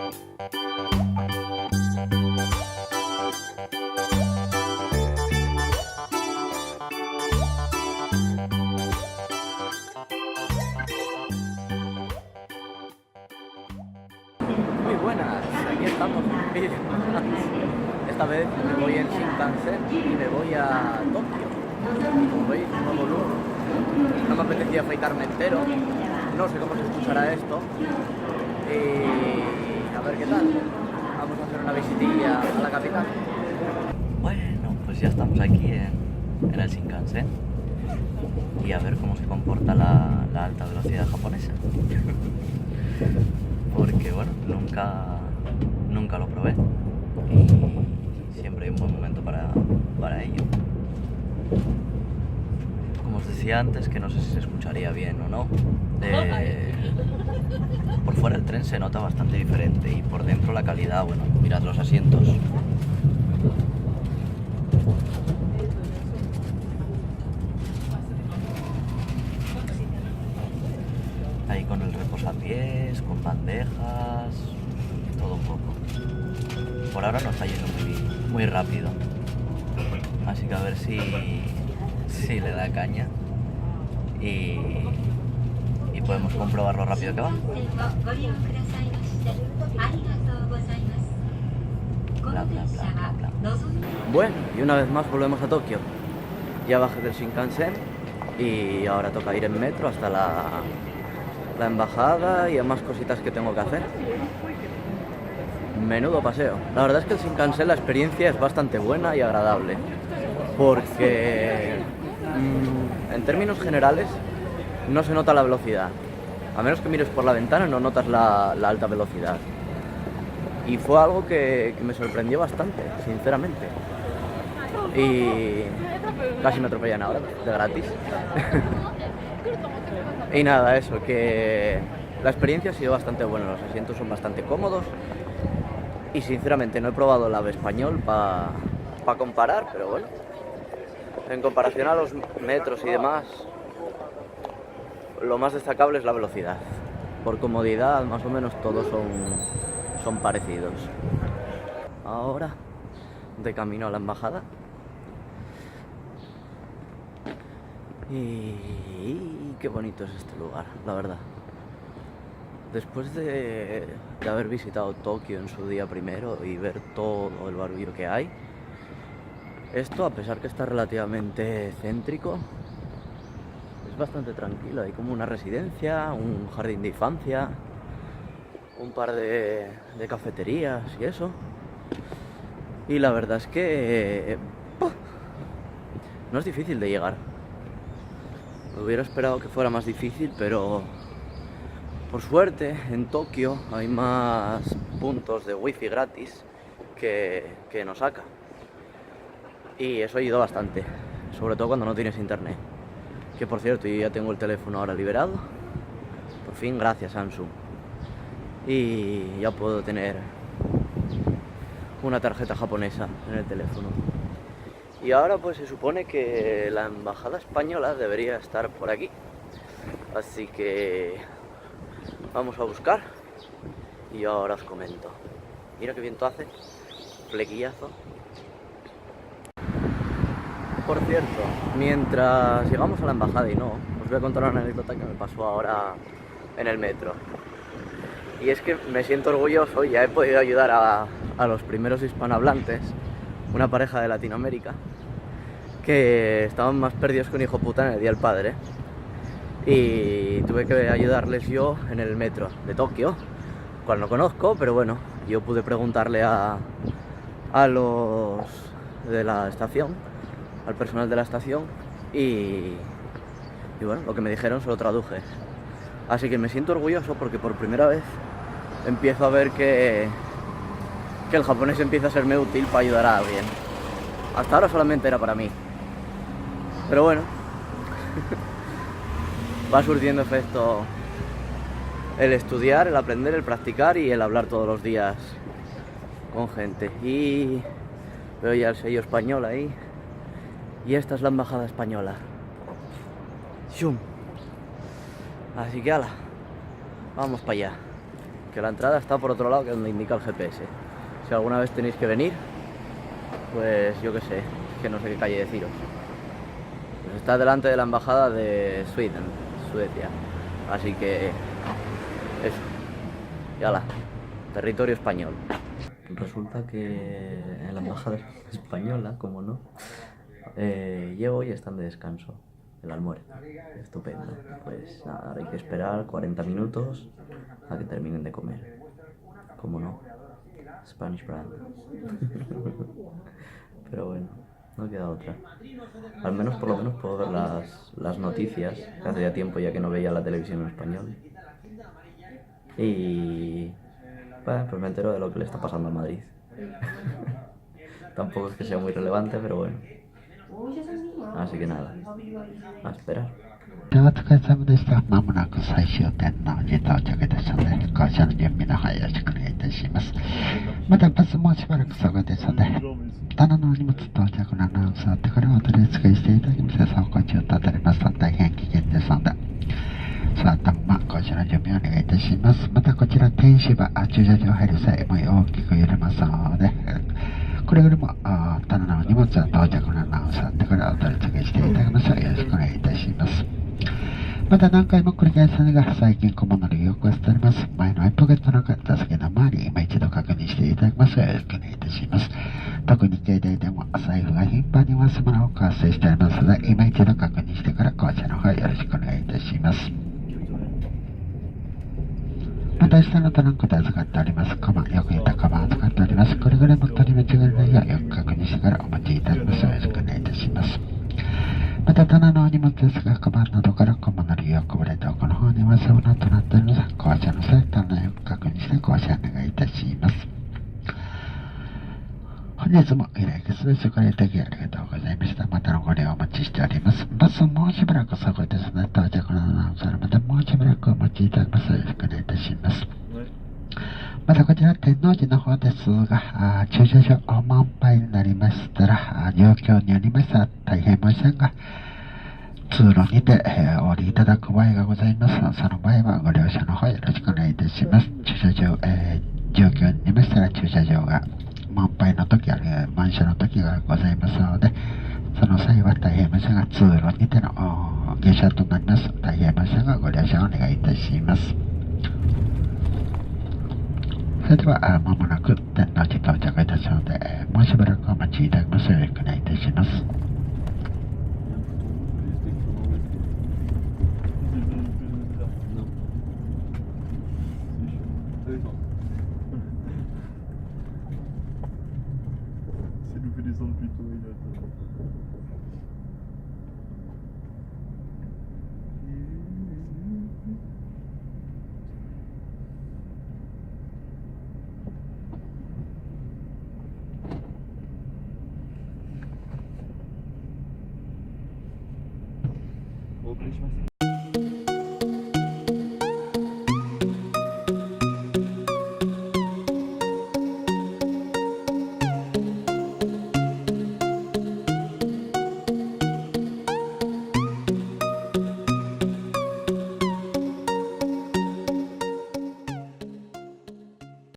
Muy buenas, aquí estamos en un vídeo más. Esta vez me voy en Shinkansen y me voy a Tokio. Como veis, nuevo look. No me apetecía afeitarme entero, no sé cómo se escuchará esto. Y a ver qué tal. Vamos a hacer una visitilla a la capital. Bueno, pues ya estamos aquí en el Shinkansen y a ver cómo se comporta la alta velocidad japonesa. Porque bueno, nunca lo probé y siempre hay un buen momento para ello. Como os decía antes, que no sé si se escucharía bien o no, por fuera el tren se nota bastante diferente y por dentro la calidad, bueno, mirad los asientos. Ahí con el reposapiés, con bandejas, todo un poco. Por ahora no está yendo muy rápido, así que a ver si le da caña y podemos comprobar lo rápido que va. Bla, bla, bla, bla, bla. Bueno, y una vez más volvemos a Tokio. Ya bajé del Shinkansen y ahora toca ir en metro hasta la embajada y a más cositas que tengo que hacer. Menudo paseo. La verdad es que el Shinkansen, la experiencia es bastante buena y agradable, porque en términos generales no se nota la velocidad. A menos que mires por la ventana no notas la alta velocidad. Y fue algo que me sorprendió bastante, sinceramente. Y casi me atropellan ahora, de gratis. Y nada, eso, que la experiencia ha sido bastante buena, los asientos son bastante cómodos y sinceramente no he probado el AVE español para comparar, pero bueno, en comparación a los metros y demás, lo más destacable es la velocidad. Por comodidad, más o menos todos son parecidos. Ahora, de camino a la embajada. Y qué bonito es este lugar, la verdad. Después de haber visitado Tokio en su día primero y ver todo el barullo que hay, esto, a pesar que está relativamente céntrico, es bastante tranquilo. Hay como una residencia, un jardín de infancia, un par de cafeterías y eso. Y la verdad es que no es difícil de llegar. Me hubiera esperado que fuera más difícil, pero por suerte en Tokio hay más puntos de wifi gratis que en Osaka. Y eso ayuda bastante, sobre todo cuando no tienes internet. Que por cierto, yo ya tengo el teléfono ahora liberado. Por fin, gracias Samsung. Y ya puedo tener una tarjeta japonesa en el teléfono. Y ahora pues se supone que la embajada española debería estar por aquí. Así que vamos a buscar y ahora os comento. Mira qué viento hace, flequillazo. Por cierto, mientras llegamos a la embajada y no, os voy a contar una anécdota que me pasó ahora en el metro. Y es que me siento orgulloso, ya he podido ayudar a los primeros hispanohablantes, una pareja de Latinoamérica, que estaban más perdidos que un hijo puta en el Día del Padre. Y tuve que ayudarles yo en el metro de Tokio, cual no conozco, pero bueno, yo pude preguntarle a los de la estación, al personal de la estación, y bueno, lo que me dijeron se lo traduje. Así que me siento orgulloso porque por primera vez empiezo a ver que el japonés empieza a serme útil para ayudar a alguien. Hasta ahora solamente era para mí. Pero bueno, va surtiendo efecto el estudiar, el aprender, el practicar y el hablar todos los días con gente. Y veo ya el sello español ahí. Y esta es la embajada española. ¡Shum! Así que ala, vamos para allá. que la entrada está por otro lado, que es donde indica el GPS. Si alguna vez tenéis que venir, pues yo qué sé, es que no sé qué calle deciros. Pues está delante de la embajada de Suecia. Así que eso. Y ala, territorio español. Resulta que en la embajada española, como no, llego y están de descanso, el almuerzo. Estupendo. Pues nada, ahora hay que esperar 40 minutos a que terminen de comer. Como no, Spanish brand. Pero bueno, no queda otra. Al menos, por lo menos, puedo ver las noticias, que hace ya tiempo ya que no veía la televisión en español. Y bueno, pues me entero de lo que le está pasando a Madrid. Tampoco es que sea muy relevante, pero bueno. Así que nada, a esperar. お疲れ様でした。まもなく最終点の自到着ですので、降車の準備の方よろしくお願いいたします。またバスもしばらくそこですので、棚の荷物到着のアナウンスがあってからお取り付けしていただきます。走行中と当たりますと大変危険ですので、座ったまま降車の準備をお願いいたします。またこちら天芝駐車場入る際も大きく揺れますので、くれぐれも棚の荷物は到着のアナウンスがあってからお取り付けしていただきます。よろしくお願いいたします。また何回も繰り返すのが最近小物類を起こしております。前のポケットの片付けの周り、今一度確認していただきます。よろしくお願いいたします。特に携帯でも財布が頻繁に忘れ物を発生しておりますので、今一度確認してから降車の方よろしくお願いいたします。また下のトランクで預かっております。よく似たカバンを使っております。これぐらいも取り間違いないようよく確認してからお持ちいただきます。よろしくお願いいたします。また棚の荷物ですが、カバンなどから小物類をこぼれて奥の方に忘れ物となっております。降車の際、棚をよく確認して降車お願いいたします。本日も依頼すべてご利用いただきありがとうございました。またのご利用お待ちしております。バスもうしばらくそこですので、到着のアナウンスあるまでもうしばらくお待ちいただきます。よろしくお願いいたします。またこちら天王寺の方ですが、駐車場満杯になりましたら、状況によりましたら大変申し訳が通路にて、お降りいただく場合がございます。その場合はご了承の方よろしくお願いいたします。駐車場、状況によりましたら駐車場が満杯の時あるいは満車の時がございますので、その際は大変申し訳が通路にての下車となります。大変申し訳がご了承お願いいたします。それでは間もなく天王寺到着いたしますので、もうしばらくお待ちいただきます。よろしくお願いいたします。C'est nous fait descendre plus tôt, il attend. Au plus, je